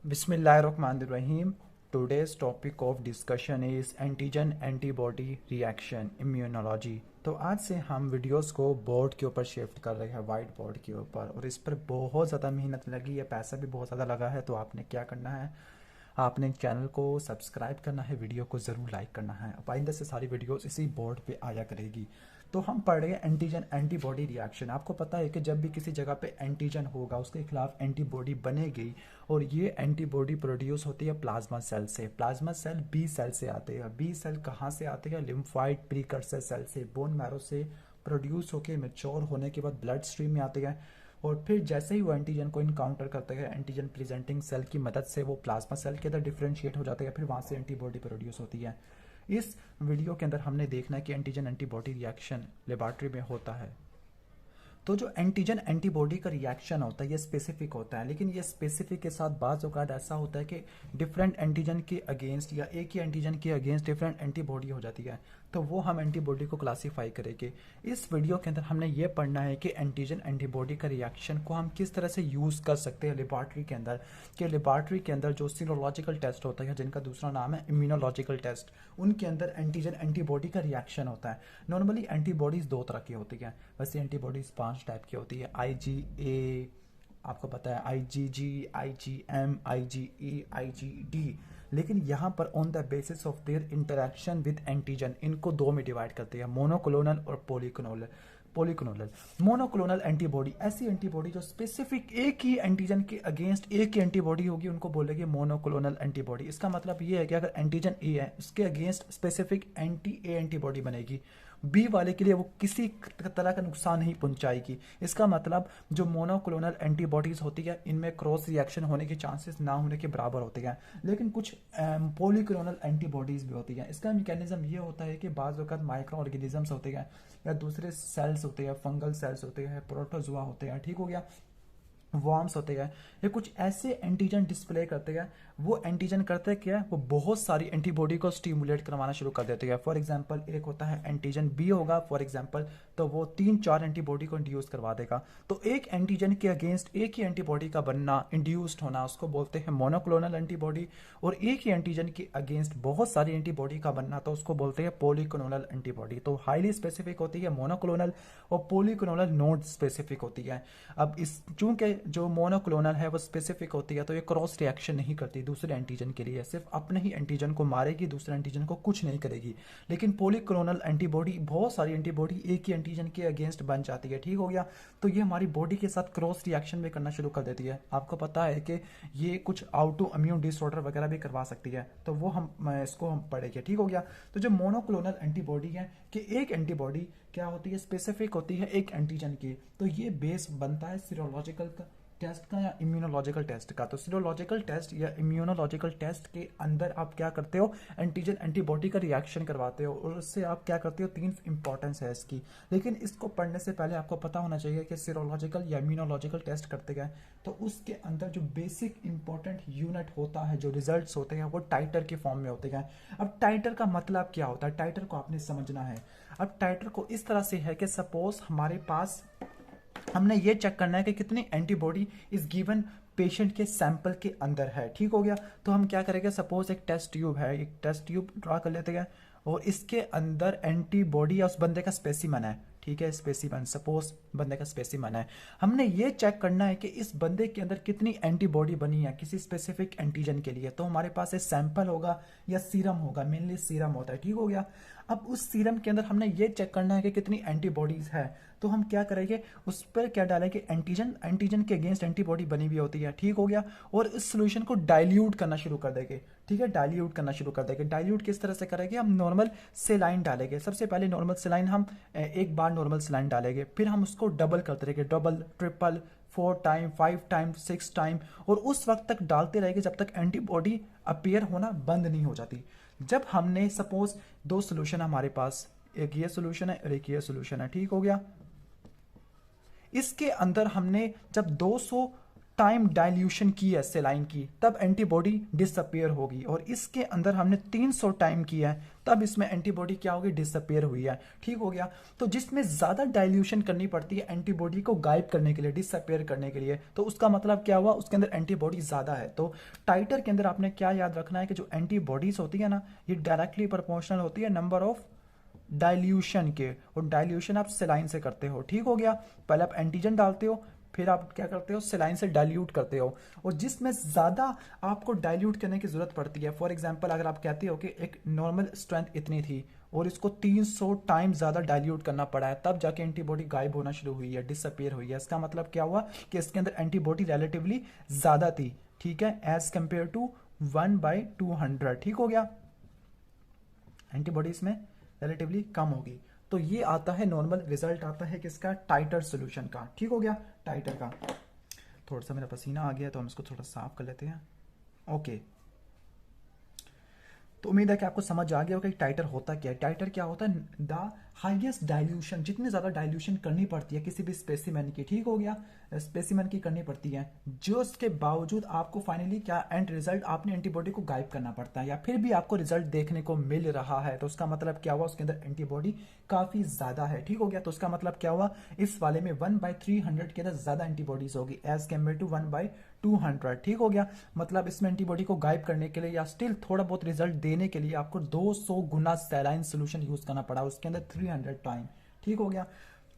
Bismillahirrahmanirrahim. Today's topic of discussion is antigen antibody reaction immunology. तो आज से हम वीडियोस को बोर्ड के ऊपर शिफ्ट कर रहे हैं, वाइट बोर्ड के ऊपर, और इस पर बहुत ज़्यादा मेहनत लगी है, पैसा भी बहुत ज़्यादा लगा है। तो आपने क्या करना है, आपने चैनल को सब्सक्राइब करना है, वीडियो को ज़रूर लाइक करना है। अब आइंदा से सारी वीडियोस इसी बोर्ड पे आया करेगी। तो हम पढ़ रहे हैं एंटीजन एंटीबॉडी रिएक्शन। आपको पता है कि जब भी किसी जगह पे एंटीजन होगा उसके खिलाफ एंटीबॉडी बनेगी, और ये एंटीबॉडी प्रोड्यूस होती है प्लाज्मा सेल से। प्लाज्मा सेल बी सेल से आते हैं। बी सेल कहाँ से आते हैं? लिम्फाइड प्रीकर्सर सेल से, बोन मैरो से प्रोड्यूस होकर मैच्योर होने के बाद ब्लड स्ट्रीम में आते हैं, और फिर जैसे ही वो एंटीजन को इनकाउंटर करते हैं एंटीजन प्रेजेंटिंग सेल की मदद से, वो प्लाज्मा सेल के अंदर डिफरेंशिएट हो जाते हैं, फिर वहाँ से एंटीबॉडी प्रोड्यूस होती है। इस वीडियो के अंदर हमने देखना है कि एंटीजन एंटीबॉडी रिएक्शन लेबॉर्ट्री में होता है। तो जो एंटीजन एंटीबॉडी का रिएक्शन होता है ये स्पेसिफिक होता है, लेकिन ये स्पेसिफिक के साथ बाज़ औक़ात ऐसा होता है कि डिफरेंट एंटीजन के अगेंस्ट या एक ही एंटीजन के अगेंस्ट डिफरेंट एंटीबॉडी हो जाती है, तो वो हम एंटीबॉडी को क्लासीफाई करेंगे। इस वीडियो के अंदर हमने ये पढ़ना है कि एंटीजन एंटीबॉडी का रिएक्शन को हम किस तरह से यूज़ कर सकते हैं लेबॉर्ट्री के अंदर। कि लेबॉर्ट्री के अंदर जो सीरोलॉजिकल टेस्ट होता है, जिनका दूसरा नाम है इम्यूनोलॉजिकल टेस्ट, उनके अंदर एंटीजन एंटीबॉडी का रिएक्शन होता है। नॉर्मली एंटीबॉडीज़ दो तरह की होती हैं, वैसे एंटीबॉडीज़ 5 टाइप की होती है। IgA, आपको पता है IgG, IgM, IgE, IgD। लेकिन यहाँ पर on the basis of their interaction with antigen इनको दो में डिवाइड करते हैं, मोनोक्लोनल और पॉलीक्लोनल। पॉलीक्लोनल मोनोक्लोनल एंटीबॉडी, ऐसी एंटीबॉडी जो स्पेसिफिक एक ही एंटीजन के अगेंस्ट एक ही एंटीबॉडी होगी, उनको बोलेंगे मोनोक्लोनल एंटीबॉडी। इसका मतलब ये है कि अगर एंटीजन ए है उसके against specific anti A antibody बनेगी, बी वाले के लिए वो किसी तरह का नुकसान नहीं पहुंचाएगी। इसका मतलब जो मोनोक्लोनल एंटीबॉडीज होती है इनमें क्रॉस रिएक्शन होने के चांसेस ना होने के बराबर होते हैं, लेकिन कुछ पॉलीक्लोनल एंटीबॉडीज भी होती हैं। इसका मैकेनिज्म ये होता है कि बाज़ वक़्त माइक्रो ऑर्गेनिजम्स होते हैं या दूसरे सेल्स होते हैं, फंगल सेल्स होते हैं, प्रोटोजुआ होते हैं, ठीक हो गया, वॉर्म्स होते हैं, ये कुछ ऐसे एंटीजन डिस्प्ले करते हैं। वो एंटीजन करते क्या है, वो बहुत सारी एंटीबॉडी को स्टिमुलेट करवाना शुरू कर देते हैं। फॉर एग्जांपल एक होता है एंटीजन बी होगा फॉर एग्जांपल, तो वो 3-4 एंटीबॉडी को इंड्यूस करवा देगा। तो एक एंटीजन के अगेंस्ट एक ही एंटीबॉडी का बनना, इंड्यूस्ड होना, उसको बोलते हैं मोनोक्लोनल एंटीबॉडी। और एक ही एंटीजन के अगेंस्ट बहुत सारी एंटीबॉडी का बनना, तो उसको बोलते हैं पॉलीक्लोनल एंटीबॉडी। तो हाईली स्पेसिफिक होती है मोनोक्लोनल, और पॉलीक्लोनल नॉट स्पेसिफिक होती है। अब इस चूंकि जो मोनोक्लोनल है वो स्पेसिफिक होती है, तो ये क्रॉस रिएक्शन नहीं करती दूसरे एंटीजन के लिए, सिर्फ अपने ही एंटीजन को मारेगी, दूसरे एंटीजन को कुछ नहीं करेगी। लेकिन पॉलीक्लोनल एंटीबॉडी बहुत सारी एंटीबॉडी एक ही एंटीजन के अगेंस्ट बन जाती है, ठीक हो गया। तो ये हमारी बॉडी के साथ क्रॉस रिएक्शन भी करना शुरू कर देती है। आपको पता है कि ये कुछ ऑटो इम्यून डिसऑर्डर वगैरह भी करवा सकती है, तो वो इसको हम पढ़ेंगे, ठीक हो गया। तो जो मोनोक्लोनल एंटीबॉडी है कि एक एंटीबॉडी क्या होती है, स्पेसिफिक होती है एक एंटीजन की, तो ये बेस बनता है सीरोलॉजिकल टेस्ट का या इम्यूनोलॉजिकल टेस्ट का। तो सीरोलॉजिकल टेस्ट या इम्यूनोलॉजिकल टेस्ट के अंदर आप क्या करते हो, एंटीजन एंटीबॉडी का रिएक्शन करवाते हो, और उससे आप क्या करते हो, 3 इंपॉर्टेंस है इसकी। लेकिन इसको पढ़ने से पहले आपको पता होना चाहिए कि सीरोलॉजिकल या इम्यूनोलॉजिकल टेस्ट करते गए तो उसके अंदर जो बेसिक इंपॉर्टेंट यूनिट होता है, जो रिजल्ट्स होते हैं, वो टाइटर के फॉर्म में होते हैं। अब टाइटर का मतलब क्या होता है, टाइटर को आपने समझना है। अब टाइटर को इस तरह से है कि सपोज हमारे पास हमने ये चेक करना है कि कितनी एंटीबॉडी इस गिवन पेशेंट के सैंपल के अंदर है, ठीक हो गया। तो हम क्या करेंगे, सपोज एक टेस्ट ट्यूब है, एक टेस्ट ट्यूब ड्रा कर लेते हैं, और इसके अंदर एंटीबॉडी या उस बंदे का स्पेसिमन है, ठीक है, स्पेसिमन, सपोज बंदे का स्पेसिमन है। हमने ये चेक करना है कि इस बंदे के अंदर कितनी एंटीबॉडी बनी है किसी स्पेसिफिक एंटीजन के लिए। तो हमारे पास एक सैंपल होगा या सीरम होगा, मेनली सीरम होता है, ठीक हो गया। अब उस सीरम के अंदर हमने ये चेक करना है कि कितनी एंटीबॉडीज है, तो हम क्या करेंगे, उस पर क्या डालेंगे, एंटीजन के अगेंस्ट एंटीबॉडी बनी हुई होती है, ठीक हो गया। और इस सोल्यूशन को डाइल्यूट करना शुरू कर देंगे, ठीक है, डाइल्यूट करना शुरू कर देंगे। डाइल्यूट किस तरह से करेंगे, हम नॉर्मल सेलाइन डालेंगे। सबसे पहले नॉर्मल सेलाइन हम एक बार नॉर्मल सेलाइन डालेंगे, फिर हम उसको डबल करते रहेंगे, double, triple, 4 time, 5 time, 6 time, और उस वक्त तक डालते रहेंगे जब तक एंटीबॉडी अपीयर होना बंद नहीं हो जाती। जब हमने सपोज 2 सोल्यूशन हमारे पास, एक ये सोल्यूशन है और एक ये सोल्यूशन है, ठीक हो गया। इसके अंदर हमने जब 200 टाइम डाइल्यूशन की है सेलाइन की, तब एंटीबॉडी डिसअपियर होगी। और इसके अंदर हमने 300 टाइम किया है, तब इसमें एंटीबॉडी क्या होगी, डिसअपियर हुई है। ठीक हो गया। तो जिसमें ज्यादा डाइल्यूशन करनी पड़ती है एंटीबॉडी को गायब करने के लिए, डिसअपियर करने के लिए, तो उसका मतलब क्या हुआ, उसके अंदर एंटीबॉडी ज्यादा है। तो टाइटर के अंदर आपने क्या याद रखना है कि जो एंटीबॉडीज होती है ना, ये डायरेक्टली प्रोपोर्शनल होती है नंबर ऑफ डाइल्यूशन के, और डाइल्यूशन आप सेलाइन से करते हो। ठीक हो गया। पहले आप एंटीजन डालते हो, फिर आप क्या करते हो, सेलाइन से डाइल्यूट करते हो। और जिसमें ज्यादा आपको डाइल्यूट करने की जरूरत पड़ती है, फॉर एग्जांपल अगर आप कहते हो कि एक नॉर्मल स्ट्रेंथ इतनी थी और इसको 300 टाइम ज्यादा डाइल्यूट करना पड़ा है, तब जाके एंटीबॉडी गायब होना शुरू हुई है, डिसअपियर हुई है। इसका मतलब क्या हुआ कि इसके अंदर एंटीबॉडी रिलेटिवली ज्यादा थी, ठीक है, एज कंपेयर टू 1/200। ठीक हो गया। एंटीबॉडी इसमें रिलेटिवली कम होगी। तो ये आता है नॉर्मल रिजल्ट, आता है किसका, टाइटर सॉल्यूशन का। ठीक हो गया, टाइटर का। थोड़ा सा मेरा पसीना आ गया तो हम इसको थोड़ा साफ कर लेते हैं। ओके, तो उम्मीद है कि आपको समझ आ गया होगा कि टाइटर होता क्या है। टाइटर क्या होता है, द हाईएस्ट डाइल्यूशन, जितनी ज्यादा डाइल्यूशन करनी पड़ती है किसी भी स्पेसिमेन की, ठीक हो गया, स्पेसिमेन की करनी पड़ती है, जो उसके बावजूद आपको फाइनली क्या एंड रिजल्ट, आपने एंटीबॉडी को गायब करना पड़ता है, या फिर भी आपको रिजल्ट देखने को मिल रहा है, तो उसका मतलब क्या हुआ, उसके अंदर एंटीबॉडी काफी ज्यादा है। ठीक हो गया। तो उसका मतलब क्या हुआ, इस वाले में 1/300 के अंदर ज्यादा एंटीबॉडीज होगी एज कम्पेयर टू 1/200। ठीक हो गया। मतलब इसमें एंटीबॉडी को गायब करने के लिए या स्टिल थोड़ा बहुत रिजल्ट देने के लिए आपको 200 गुना सैलाइन सोल्यूशन यूज करना पड़ा, उसके अंदर 300 टाइम। ठीक हो गया।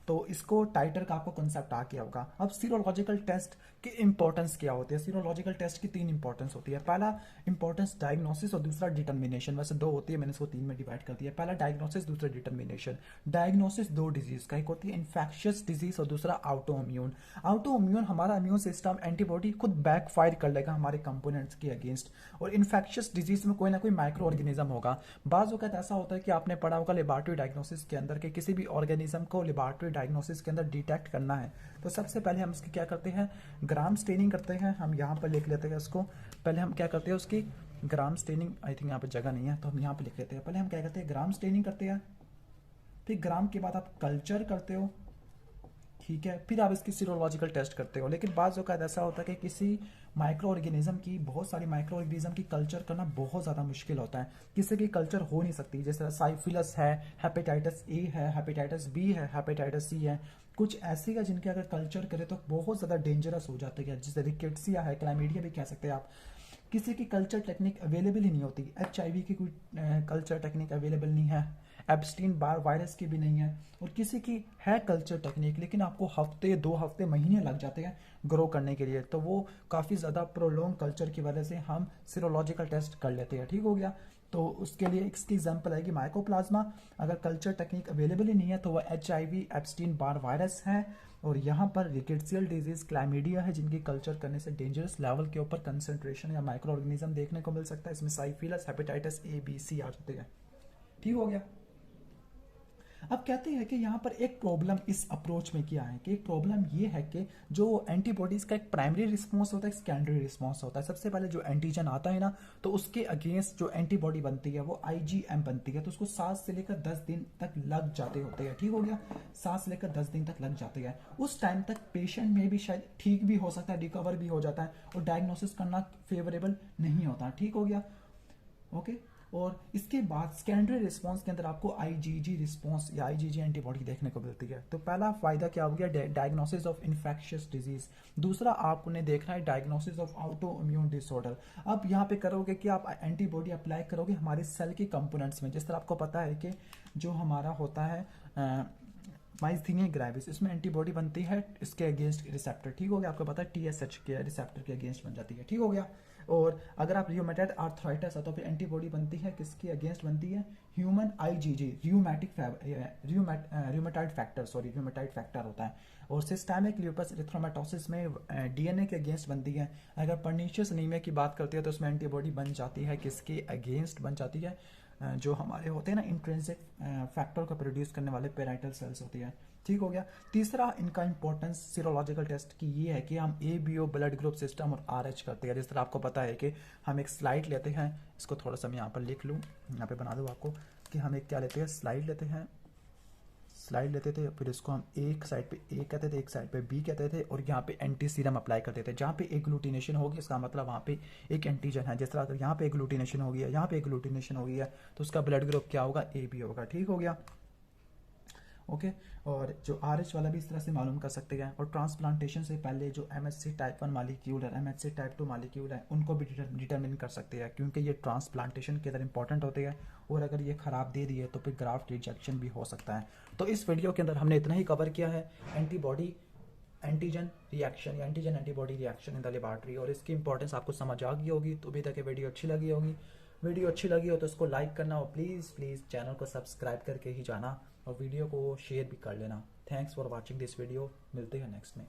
तो इसको टाइटर का आपको कंसेप्ट आ गया होगा। अब सीरोलॉजिकल टेस्ट की इंपॉर्टेंस क्या होती है। सीरोलॉजिकल टेस्ट की 3 इंपॉर्टेंस होती है। पहला इंपॉर्टेंस डायग्नोसिस और दूसरा डिटर्मिनेशन। वैसे 2 होती है, मैंने इसको 3 में डिवाइड कर दिया। पहला डायग्नोसिस, दूसरा डिटर्मिनेशन। डायग्नोसिस 2 डिजीज का, एक होती है इन्फेक्शियस डिजीज और दूसरा ऑटो इम्यून। ऑटो इम्यून, हमारा इम्यून सिस्टम एंटीबॉडी खुद बैक फायर कर लेगा हमारे कंपोनेंट्स के अगेंस्ट। और इन्फेक्शियस डिजीज में कोई ना कोई माइक्रो ऑर्गेनिज्म होगा। बाज़ वक़्त ऐसा होता है कि आपने पढ़ा होगा लेबॉरेटरी डायग्नोसिस के अंदर कि किसी भी ऑर्गेनिज्म को लेबॉरेटरी डायग्नोसिस के अंदर डिटेक्ट करना है, तो सबसे पहले हम उसकी क्या करते हैं, ग्राम स्टेनिंग करते हैं। हम यहाँ पर लिख लेते हैं इसको। पहले हम क्या करते हैं, उसकी ग्राम स्टेनिंग, आई थिंक यहाँ पे जगह नहीं है तो हम यहाँ पे लिख लेते हैं। पहले हम क्या करते हैं, ग्राम स्टेनिंग करते हैं, फिर ग्राम के बाद आप कल्चर करते हो, ठीक है, फिर आप इसकी सीरोलॉजिकल टेस्ट करते हो। लेकिन बाज़ औक़ात ऐसा होता है कि किसी माइक्रो ऑर्गेनिज्म की, बहुत सारी माइक्रो ऑर्गेनिज्म की कल्चर करना बहुत ज़्यादा मुश्किल होता है। किसी की कल्चर हो नहीं सकती, जैसे साइफिलस है, हेपेटाइटिस ए है, हेपेटाइटिस बी है, हेपेटाइटिस सी है, कुछ ऐसी है जिनके अगर कल्चर करे तो बहुत ज़्यादा डेंजरस हो जाती है, जैसे रिकेट्सिया है, क्लाइमीडिया भी कह सकते हैं आप। किसी की कल्चर टेक्निक अवेलेबल ही नहीं होती। HIV की कोई कल्चर टेक्निक अवेलेबल नहीं है, एब्स्टीन बार वायरस की भी नहीं है, और किसी की है कल्चर टेक्निक लेकिन आपको हफ्ते, 2 हफ्ते, महीने लग जाते हैं ग्रो करने के लिए, तो वो काफ़ी ज़्यादा प्रोलॉन्ग कल्चर की वजह से हम सीरोलॉजिकल टेस्ट कर लेते हैं। ठीक हो गया। तो उसके लिए इसकी एग्जांपल है कि माइकोप्लाज्मा, अगर कल्चर टेक्निक अवेलेबल ही नहीं है तो वह HIV, एब्स्टीन बार वायरस है, और यहाँ पर रिकेट्सियल डिजीज, क्लैमिडिया है, जिनकी कल्चर करने से डेंजरस लेवल के ऊपर कंसंट्रेशन या माइक्रो ऑर्गेनिज्म देखने को मिल सकता है। इसमें साइफिलस, हेपेटाइटिस A, B, C आ जाते हैं। ठीक हो गया। अब कहते हैं कि यहाँ पर एक प्रॉब्लम इस अप्रोच में क्या है, कि एक प्रॉब्लम ये है कि जो एंटीबॉडीज का एक प्राइमरी रिस्पॉन्स होता है, एक सेकेंडरी रिस्पॉन्स होता है। सबसे पहले जो एंटीजन आता है ना, तो उसके अगेंस्ट जो एंटीबॉडी बनती है वो IgM बनती है, तो उसको 7 से लेकर 10 दिन तक लग जाते होते हैं। ठीक हो गया। 7 से लेकर 10 दिन तक लग जाते हैं। उस टाइम तक पेशेंट में भी शायद ठीक भी हो सकता है, रिकवर भी हो जाता है, और डायग्नोसिस करना फेवरेबल नहीं होता। ठीक हो गया। ओके। और इसके बाद सेकेंडरी रिस्पांस के अंदर आपको IgG रिस्पांस या IgG एंटीबॉडी देखने को मिलती है। तो पहला फायदा क्या हो गया, डायग्नोसिस ऑफ इन्फेक्शियस डिजीज। दूसरा आपने देखना है diagnosis of auto immune disorder. अब यहाँ पे करोगे कि आप एंटीबॉडी अप्लाई करोगे हमारे सेल के कंपोनेंट्स में। जिस तरह आपको पता है कि जो हमारा होता है माइस्थीनिया ग्रेविस, इसमें एंटीबॉडी बनती है इसके अगेंस्ट रिसेप्टर। ठीक हो गया। आपको पता है TSH के रिसेप्टर के अगेंस्ट बन जाती है। ठीक हो गया। और अगर आप रियोमेटॉइड आर्थराइटिस है तो फिर एंटीबॉडी बनती है किसके अगेंस्ट बनती है, ह्यूमन IgG, रियोमेटॉइड फैक्टर होता है। और सिस्टेमिक ल्यूपस एरिथ्रोमाटोसिस में DNA के अगेंस्ट बनती है। अगर पर्नीशियस एनीमिया की बात करते हैं तो उसमें एंटीबॉडी बन जाती है किसके अगेंस्ट बन जाती है, जो हमारे होते हैं ना इंट्रिंसिक फैक्टर को प्रोड्यूस करने वाले पेराइटल सेल्स होती है। ठीक हो गया। तीसरा इनका इंपॉर्टेंस सीरोलॉजिकल टेस्ट की ये है कि हम ABO ब्लड ग्रुप सिस्टम और RH करते हैं। जिस तरह आपको पता है कि हम एक स्लाइड लेते हैं, इसको थोड़ा सा मैं यहाँ पर लिख लूँ, यहाँ पे बना दूँ आपको, कि हम एक क्या लेते हैं, स्लाइड लेते हैं, स्लाइड लेते थे, फिर इसको हम एक साइड पे ए कहते थे, एक साइड पे बी कहते थे, और यहाँ पे एंटी सीरम अप्लाई करते थे। जहाँ पे एग्लूटिनेशन होगी इसका मतलब वहाँ पे एक एंटीजन है। जिस तरह अगर यहाँ पे एग्लूटिनेशन हो गया, यहाँ पे एग्लूटिनेशन हो गया, तो उसका ब्लड ग्रुप क्या होगा, ए बी होगा। ठीक हो गया, ओके। और जो RH वाला भी इस तरह से मालूम कर सकते हैं। और ट्रांसप्लांटेशन से पहले जो MHC टाइप 1 मालिक्यूल है, MHC टाइप 2 मालिक्यूल है, उनको भी डिटरमिन कर सकते हैं, क्योंकि ये ट्रांसप्लांटेशन के अंदर इंपॉर्टेंट होते हैं। और अगर ये ख़राब दे दिए तो फिर ग्राफ्ट रिजेक्शन भी हो सकता है। तो इस वीडियो के अंदर हमने इतना ही कवर किया है, एंटीबॉडी एंटीजन रिएक्शन या antigen antibody reaction in the laboratory, और इसकी इंपॉर्टेंस आपको समझ आ गई होगी। तो अभी तक ये वीडियो अच्छी लगी होगी। वीडियो अच्छी लगी हो तो इसको लाइक करना, और प्लीज़ चैनल को सब्सक्राइब करके ही जाना, और वीडियो को शेयर भी कर लेना। Thanks for watching this video. मिलते हैं नेक्स्ट में।